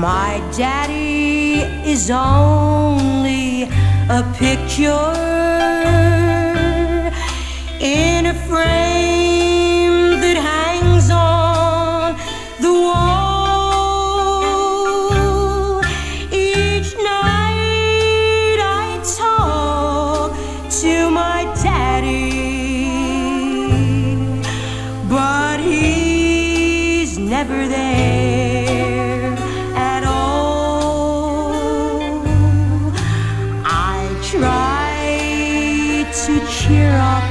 My daddy is only a picture in a frame that hangs on the wall. Each night I talk to my daddy, but he's never there at all. I try to cheer up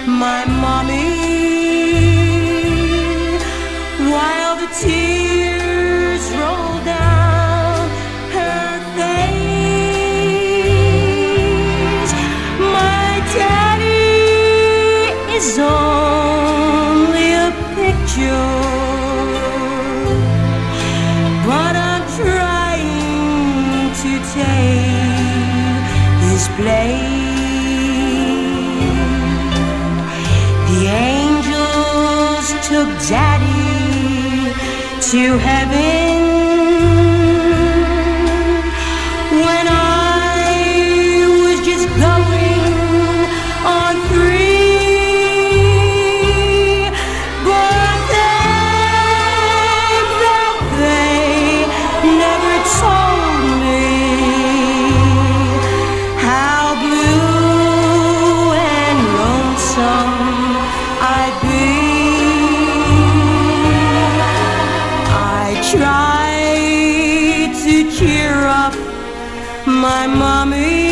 my mommy while the tears roll down her face. My daddy is only a picture, but I'm trying to take his place. The angels took Daddy to heaven when I was just going on 3. But they never told me how blue and lonesome I'd be. I try to cheer up my mommy